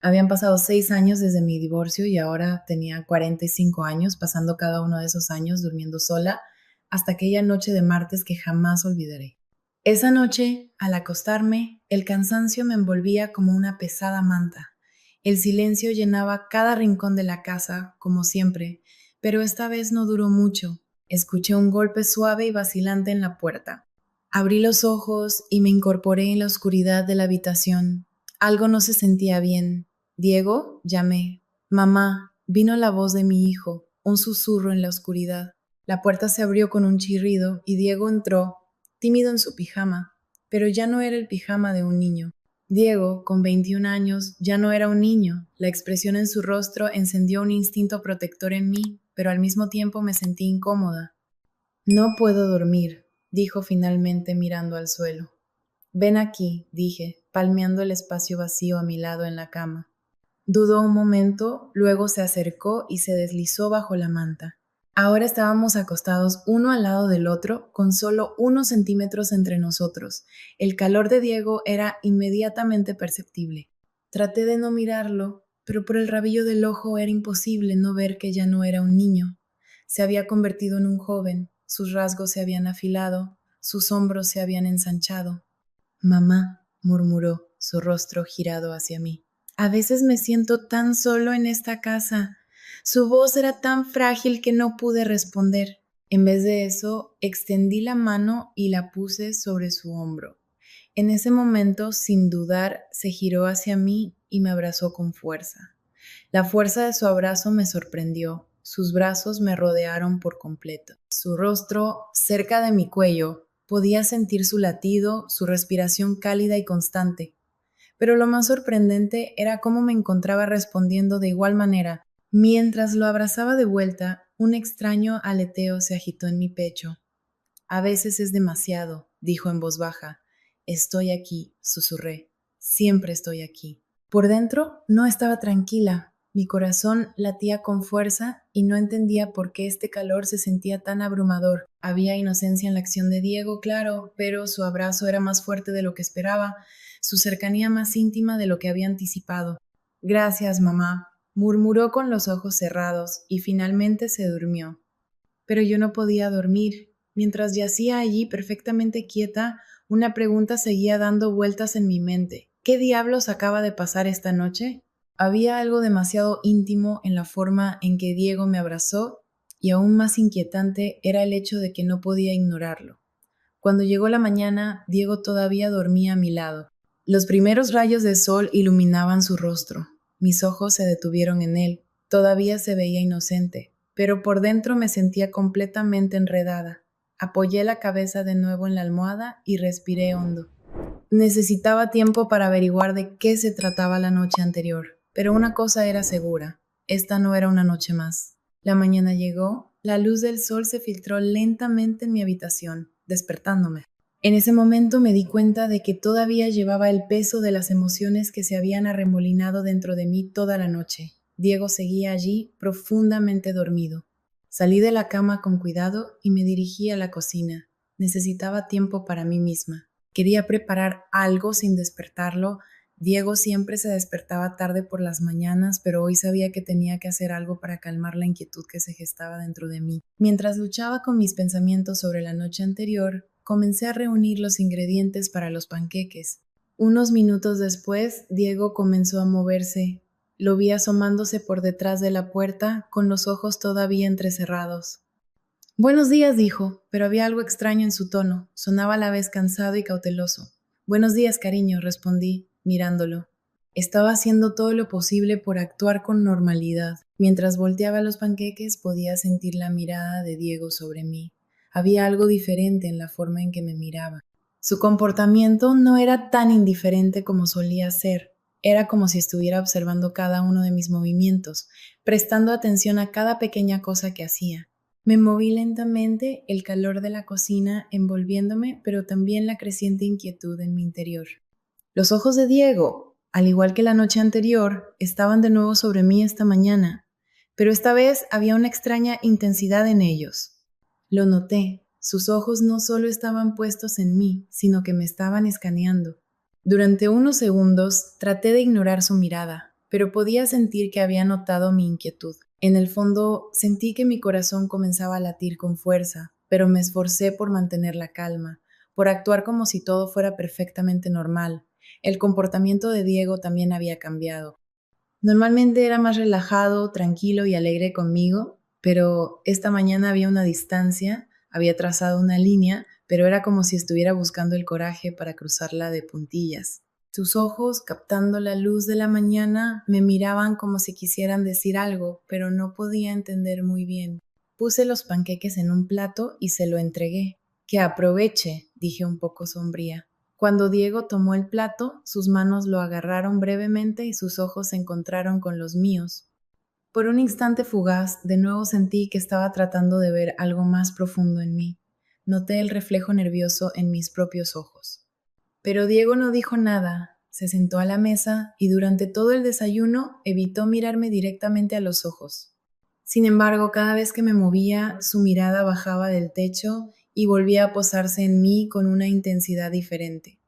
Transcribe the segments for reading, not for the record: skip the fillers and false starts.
Habían pasado 6 años desde mi divorcio y ahora tenía 45 años, pasando cada uno de esos años durmiendo sola hasta aquella noche de martes que jamás olvidaré. Esa noche, al acostarme, el cansancio me envolvía como una pesada manta. El silencio llenaba cada rincón de la casa, como siempre, pero esta vez no duró mucho. Escuché un golpe suave y vacilante en la puerta. Abrí los ojos y me incorporé en la oscuridad de la habitación. Algo no se sentía bien. Diego, llamé. Mamá, vino la voz de mi hijo, un susurro en la oscuridad. La puerta se abrió con un chirrido y Diego entró, tímido en su pijama, pero ya no era el pijama de un niño. Diego, con 21 años, ya no era un niño. La expresión en su rostro encendió un instinto protector en mí, pero al mismo tiempo me sentí incómoda. No puedo dormir, dijo finalmente mirando al suelo. Ven aquí, dije, palmeando el espacio vacío a mi lado en la cama. Dudó un momento, luego se acercó y se deslizó bajo la manta. Ahora estábamos acostados uno al lado del otro, con solo unos centímetros entre nosotros. El calor de Diego era inmediatamente perceptible. Traté de no mirarlo, pero por el rabillo del ojo era imposible no ver que ya no era un niño. Se había convertido en un joven, sus rasgos se habían afilado, sus hombros se habían ensanchado. Mamá, murmuró, su rostro girado hacia mí. A veces me siento tan solo en esta casa. Su voz era tan frágil que no pude responder. En vez de eso, extendí la mano y la puse sobre su hombro. En ese momento, sin dudar, se giró hacia mí y me abrazó con fuerza. La fuerza de su abrazo me sorprendió. Sus brazos me rodearon por completo. Su rostro, cerca de mi cuello, podía sentir su latido, su respiración cálida y constante. Pero lo más sorprendente era cómo me encontraba respondiendo de igual manera. Mientras lo abrazaba de vuelta, un extraño aleteo se agitó en mi pecho. A veces es demasiado, dijo en voz baja. Estoy aquí, susurré. Siempre estoy aquí. Por dentro no estaba tranquila. Mi corazón latía con fuerza y no entendía por qué este calor se sentía tan abrumador. Había inocencia en la acción de Diego, claro, pero su abrazo era más fuerte de lo que esperaba, su cercanía más íntima de lo que había anticipado. Gracias, mamá, murmuró con los ojos cerrados y finalmente se durmió. Pero yo no podía dormir. Mientras yacía allí perfectamente quieta, una pregunta seguía dando vueltas en mi mente. ¿Qué diablos acaba de pasar esta noche? Había algo demasiado íntimo en la forma en que Diego me abrazó y aún más inquietante era el hecho de que no podía ignorarlo. Cuando llegó la mañana, Diego todavía dormía a mi lado. Los primeros rayos de sol iluminaban su rostro. Mis ojos se detuvieron en él. Todavía se veía inocente, pero por dentro me sentía completamente enredada. Apoyé la cabeza de nuevo en la almohada y respiré hondo. Necesitaba tiempo para averiguar de qué se trataba la noche anterior, pero una cosa era segura, esta no era una noche más. La mañana llegó, la luz del sol se filtró lentamente en mi habitación, despertándome. En ese momento me di cuenta de que todavía llevaba el peso de las emociones que se habían arremolinado dentro de mí toda la noche. Diego seguía allí, profundamente dormido. Salí de la cama con cuidado y me dirigí a la cocina. Necesitaba tiempo para mí misma. Quería preparar algo sin despertarlo. Diego siempre se despertaba tarde por las mañanas, pero hoy sabía que tenía que hacer algo para calmar la inquietud que se gestaba dentro de mí. Mientras luchaba con mis pensamientos sobre la noche anterior, comencé a reunir los ingredientes para los panqueques. Unos minutos después, Diego comenzó a moverse. Lo vi asomándose por detrás de la puerta, con los ojos todavía entrecerrados. Buenos días, dijo, pero había algo extraño en su tono. Sonaba a la vez cansado y cauteloso. Buenos días, cariño, respondí, mirándolo. Estaba haciendo todo lo posible por actuar con normalidad. Mientras volteaba los panqueques, podía sentir la mirada de Diego sobre mí. Había algo diferente en la forma en que me miraba. Su comportamiento no era tan indiferente como solía ser. Era como si estuviera observando cada uno de mis movimientos, prestando atención a cada pequeña cosa que hacía. Me moví lentamente, el calor de la cocina envolviéndome, pero también la creciente inquietud en mi interior. Los ojos de Diego, al igual que la noche anterior, estaban de nuevo sobre mí esta mañana, pero esta vez había una extraña intensidad en ellos. Lo noté, sus ojos no solo estaban puestos en mí, sino que me estaban escaneando. Durante unos segundos traté de ignorar su mirada. pero podía sentir que había notado mi inquietud. En el fondo, sentí que mi corazón comenzaba a latir con fuerza, pero me esforcé por mantener la calma, por actuar como si todo fuera perfectamente normal. El comportamiento de Diego también había cambiado. Normalmente era más relajado, tranquilo y alegre conmigo, pero esta mañana había una distancia, había trazado una línea, pero era como si estuviera buscando el coraje para cruzarla de puntillas. Sus ojos, captando la luz de la mañana, me miraban como si quisieran decir algo, pero no podía entender muy bien. Puse los panqueques en un plato y se lo entregué. Que aproveche, dije un poco sombría. Cuando Diego tomó el plato, sus manos lo agarraron brevemente y sus ojos se encontraron con los míos. Por un instante fugaz, de nuevo sentí que estaba tratando de ver algo más profundo en mí. Noté el reflejo nervioso en mis propios ojos. Pero Diego no dijo nada, se sentó a la mesa y durante todo el desayuno evitó mirarme directamente a los ojos. Sin embargo, cada vez que me movía, su mirada bajaba del techo y volvía a posarse en mí con una intensidad diferente.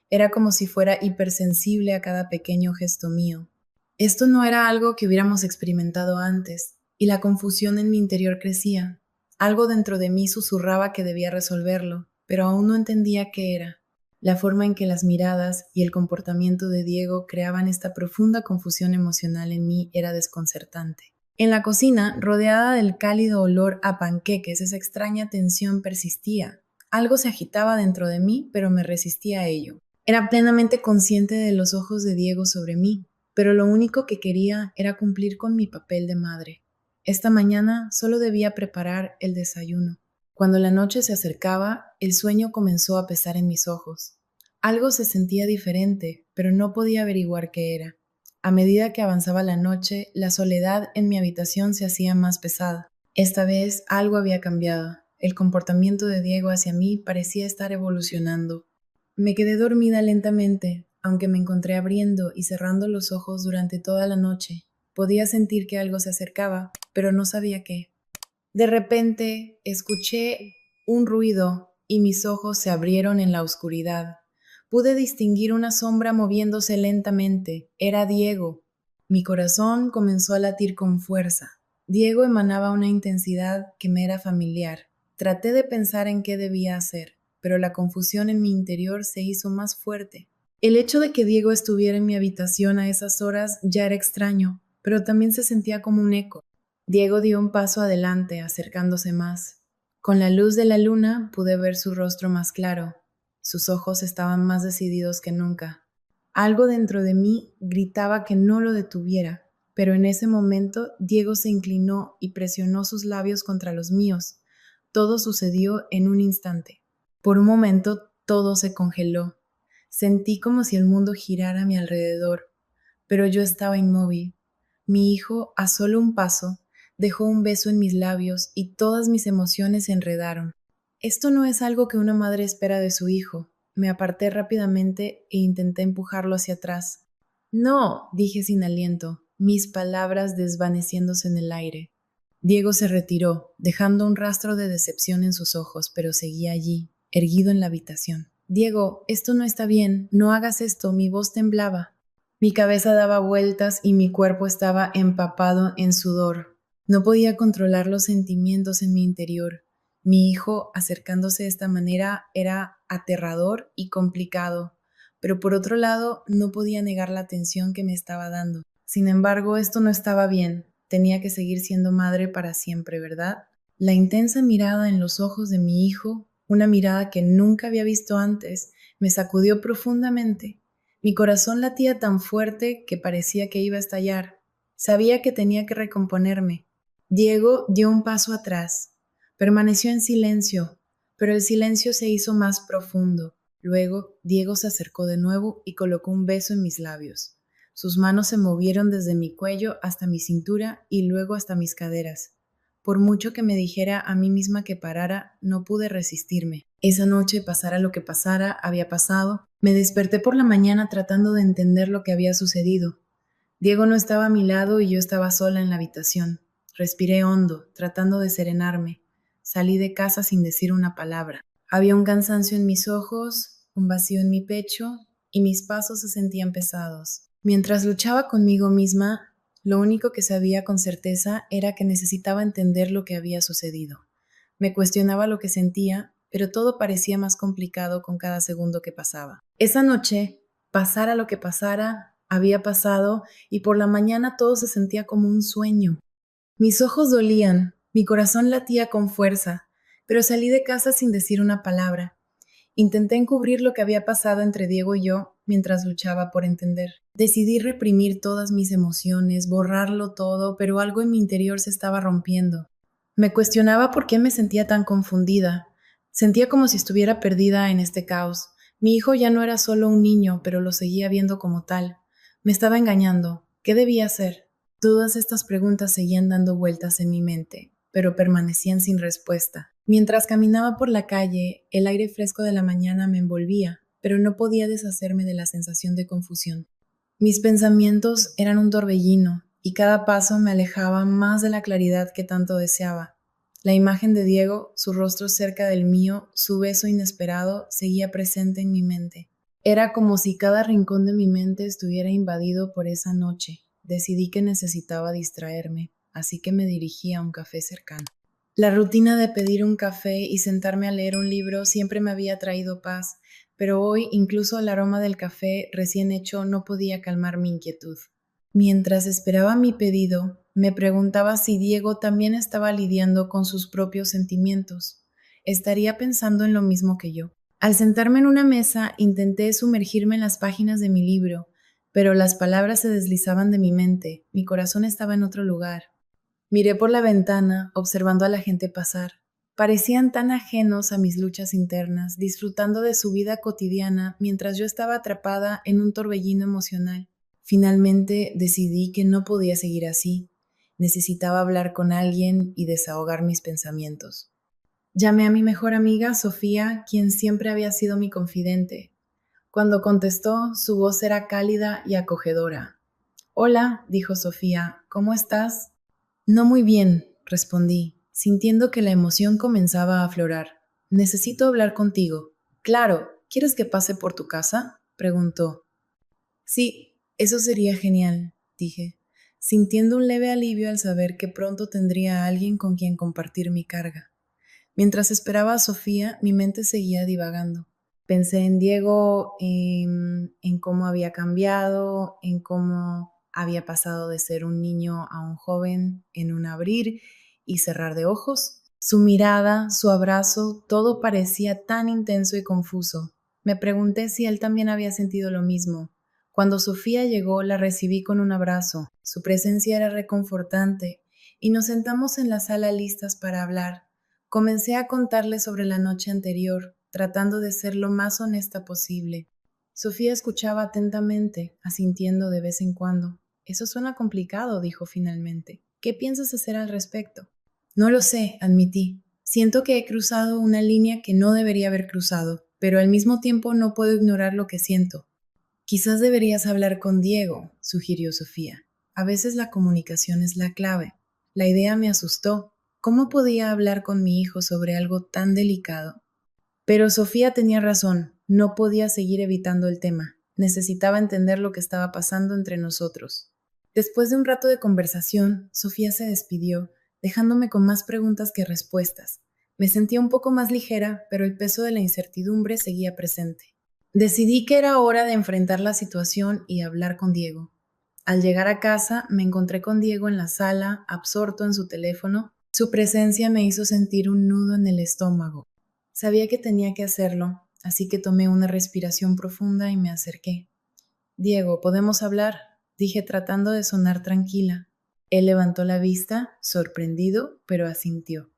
Era como si fuera hipersensible a cada pequeño gesto mío. Esto no era algo que hubiéramos experimentado antes, y la confusión en mi interior crecía. Algo dentro de mí susurraba que debía resolverlo, pero aún no entendía qué era. La forma en que las miradas y el comportamiento de Diego creaban esta profunda confusión emocional en mí era desconcertante. En la cocina, rodeada del cálido olor a panqueques, esa extraña tensión persistía. Algo se agitaba dentro de mí, pero me resistía a ello. Era plenamente consciente de los ojos de Diego sobre mí, pero lo único que quería era cumplir con mi papel de madre. Esta mañana solo debía preparar el desayuno. Cuando la noche se acercaba, el sueño comenzó a pesar en mis ojos. Algo se sentía diferente, pero no podía averiguar qué era. A medida que avanzaba la noche, la soledad en mi habitación se hacía más pesada. Esta vez algo había cambiado. El comportamiento de Diego hacia mí parecía estar evolucionando. Me quedé dormida lentamente, aunque me encontré abriendo y cerrando los ojos durante toda la noche. Podía sentir que algo se acercaba, pero no sabía qué. De repente escuché un ruido y mis ojos se abrieron en la oscuridad. Pude distinguir una sombra moviéndose lentamente. Era Diego. Mi corazón comenzó a latir con fuerza. Diego emanaba una intensidad que me era familiar. Traté de pensar en qué debía hacer, pero la confusión en mi interior se hizo más fuerte. El hecho de que Diego estuviera en mi habitación a esas horas ya era extraño, pero también se sentía como un eco. Diego dio un paso adelante, acercándose más. Con la luz de la luna pude ver su rostro más claro. Sus ojos estaban más decididos que nunca. Algo dentro de mí gritaba que no lo detuviera, pero en ese momento Diego se inclinó y presionó sus labios contra los míos. Todo sucedió en un instante. Por un momento todo se congeló. Sentí como si el mundo girara a mi alrededor, pero yo estaba inmóvil. Mi hijo, a solo un paso, dejó un beso en mis labios y todas mis emociones se enredaron. Esto no es algo que una madre espera de su hijo. Me aparté rápidamente e intenté empujarlo hacia atrás. No, dije sin aliento, mis palabras desvaneciéndose en el aire. Diego se retiró, dejando un rastro de decepción en sus ojos, pero seguía allí, erguido en la habitación. Diego, esto no está bien, no hagas esto, mi voz temblaba. Mi cabeza daba vueltas y mi cuerpo estaba empapado en sudor. No podía controlar los sentimientos en mi interior. Mi hijo, acercándose de esta manera, era aterrador y complicado, pero por otro lado, no podía negar la atención que me estaba dando. Sin embargo, esto no estaba bien. Tenía que seguir siendo madre para siempre, ¿verdad? La intensa mirada en los ojos de mi hijo, una mirada que nunca había visto antes, me sacudió profundamente. Mi corazón latía tan fuerte que parecía que iba a estallar. Sabía que tenía que recomponerme. Diego dio un paso atrás. Permaneció en silencio, pero el silencio se hizo más profundo. Luego, Diego se acercó de nuevo y colocó un beso en mis labios. Sus manos se movieron desde mi cuello hasta mi cintura y luego hasta mis caderas. Por mucho que me dijera a mí misma que parara, no pude resistirme. Esa noche, pasara lo que pasara, había pasado. Me desperté por la mañana tratando de entender lo que había sucedido. Diego no estaba a mi lado y yo estaba sola en la habitación. Respiré hondo, tratando de serenarme. Salí de casa sin decir una palabra. Había un cansancio en mis ojos, un vacío en mi pecho y mis pasos se sentían pesados. Mientras luchaba conmigo misma, lo único que sabía con certeza era que necesitaba entender lo que había sucedido. Me cuestionaba lo que sentía, pero todo parecía más complicado con cada segundo que pasaba. Esa noche, pasara lo que pasara, había pasado y por la mañana todo se sentía como un sueño. Mis ojos dolían, mi corazón latía con fuerza, pero salí de casa sin decir una palabra. Intenté encubrir lo que había pasado entre Diego y yo mientras luchaba por entender. Decidí reprimir todas mis emociones, borrarlo todo, pero algo en mi interior se estaba rompiendo. Me cuestionaba por qué me sentía tan confundida. Sentía como si estuviera perdida en este caos. Mi hijo ya no era solo un niño, pero lo seguía viendo como tal. Me estaba engañando. ¿Qué debía hacer? Todas estas preguntas seguían dando vueltas en mi mente, pero permanecían sin respuesta. Mientras caminaba por la calle, el aire fresco de la mañana me envolvía, pero no podía deshacerme de la sensación de confusión. Mis pensamientos eran un torbellino, y cada paso me alejaba más de la claridad que tanto deseaba. La imagen de Diego, su rostro cerca del mío, su beso inesperado, seguía presente en mi mente. Era como si cada rincón de mi mente estuviera invadido por esa noche. Decidí que necesitaba distraerme, así que me dirigí a un café cercano. La rutina de pedir un café y sentarme a leer un libro siempre me había traído paz, pero hoy incluso el aroma del café recién hecho no podía calmar mi inquietud. Mientras esperaba mi pedido, me preguntaba si Diego también estaba lidiando con sus propios sentimientos. ¿Estaría pensando en lo mismo que yo? Al sentarme en una mesa, intenté sumergirme en las páginas de mi libro, pero las palabras se deslizaban de mi mente, mi corazón estaba en otro lugar. Miré por la ventana, observando a la gente pasar. Parecían tan ajenos a mis luchas internas, disfrutando de su vida cotidiana mientras yo estaba atrapada en un torbellino emocional. Finalmente decidí que no podía seguir así. Necesitaba hablar con alguien y desahogar mis pensamientos. Llamé a mi mejor amiga, Sofía, quien siempre había sido mi confidente. Cuando contestó, su voz era cálida y acogedora. Hola, dijo Sofía, ¿cómo estás? No muy bien, respondí, sintiendo que la emoción comenzaba a aflorar. Necesito hablar contigo. Claro, ¿quieres que pase por tu casa? Preguntó. Sí, eso sería genial, dije, sintiendo un leve alivio al saber que pronto tendría a alguien con quien compartir mi carga. Mientras esperaba a Sofía, mi mente seguía divagando. Pensé en Diego, en cómo había cambiado, en cómo había pasado de ser un niño a un joven en un abrir y cerrar de ojos. Su mirada, su abrazo, todo parecía tan intenso y confuso. Me pregunté si él también había sentido lo mismo. Cuando Sofía llegó, la recibí con un abrazo. Su presencia era reconfortante y nos sentamos en la sala listas para hablar. Comencé a contarle sobre la noche anterior, tratando de ser lo más honesta posible. Sofía escuchaba atentamente, asintiendo de vez en cuando. Eso suena complicado, dijo finalmente. ¿Qué piensas hacer al respecto? No lo sé, admití. Siento que he cruzado una línea que no debería haber cruzado, pero al mismo tiempo no puedo ignorar lo que siento. Quizás deberías hablar con Diego, sugirió Sofía. A veces la comunicación es la clave. La idea me asustó. ¿Cómo podía hablar con mi hijo sobre algo tan delicado? Pero Sofía tenía razón. No podía seguir evitando el tema. Necesitaba entender lo que estaba pasando entre nosotros. Después de un rato de conversación, Sofía se despidió, dejándome con más preguntas que respuestas. Me sentía un poco más ligera, pero el peso de la incertidumbre seguía presente. Decidí que era hora de enfrentar la situación y hablar con Diego. Al llegar a casa, me encontré con Diego en la sala, absorto en su teléfono. Su presencia me hizo sentir un nudo en el estómago. Sabía que tenía que hacerlo, así que tomé una respiración profunda y me acerqué. Diego, ¿podemos hablar? Dije tratando de sonar tranquila. Él levantó la vista, sorprendido, pero asintió.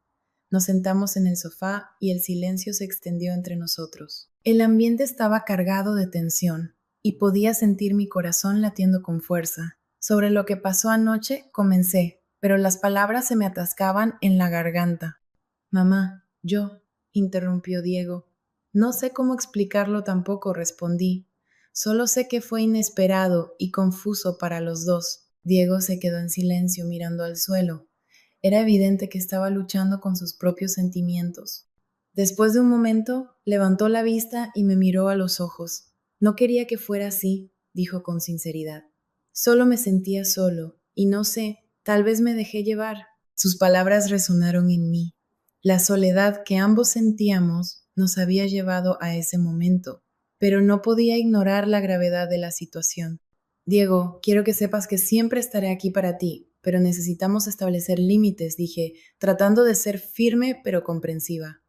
Nos sentamos en el sofá y el silencio se extendió entre nosotros. El ambiente estaba cargado de tensión y podía sentir mi corazón latiendo con fuerza. Sobre lo que pasó anoche comencé, pero las palabras se me atascaban en la garganta. Mamá, interrumpió Diego. No sé cómo explicarlo tampoco, respondí. Solo sé que fue inesperado y confuso para los dos. Diego se quedó en silencio mirando al suelo. Era evidente que estaba luchando con sus propios sentimientos. Después de un momento, levantó la vista y me miró a los ojos. No quería que fuera así, dijo con sinceridad. Solo me sentía solo, y no sé, tal vez me dejé llevar. Sus palabras resonaron en mí. La soledad que ambos sentíamos nos había llevado a ese momento, pero no podía ignorar la gravedad de la situación. Diego, quiero que sepas que siempre estaré aquí para ti, pero necesitamos establecer límites, dije, tratando de ser firme pero comprensiva.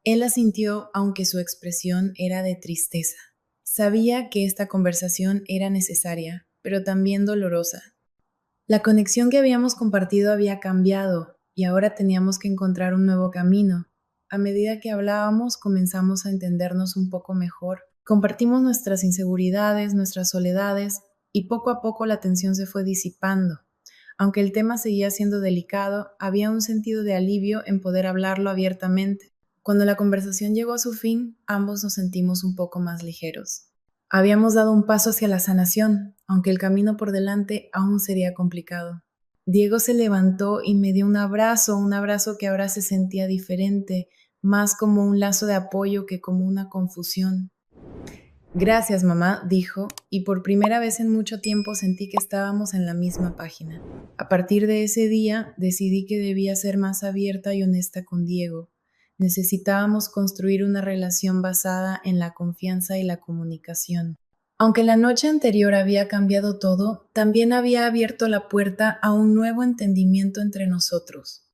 Él asintió, aunque su expresión era de tristeza. Sabía que esta conversación era necesaria, pero también dolorosa. La conexión que habíamos compartido había cambiado y ahora teníamos que encontrar un nuevo camino. A medida que hablábamos, comenzamos a entendernos un poco mejor. Compartimos nuestras inseguridades, nuestras soledades, y poco a poco la tensión se fue disipando. Aunque el tema seguía siendo delicado, había un sentido de alivio en poder hablarlo abiertamente. Cuando la conversación llegó a su fin, ambos nos sentimos un poco más ligeros. Habíamos dado un paso hacia la sanación, aunque el camino por delante aún sería complicado. Diego se levantó y me dio un abrazo que ahora se sentía diferente, más como un lazo de apoyo que como una confusión. Gracias, mamá, dijo, y por primera vez en mucho tiempo sentí que estábamos en la misma página. A partir de ese día, decidí que debía ser más abierta y honesta con Diego. Necesitábamos construir una relación basada en la confianza y la comunicación. Aunque la noche anterior había cambiado todo, también había abierto la puerta a un nuevo entendimiento entre nosotros.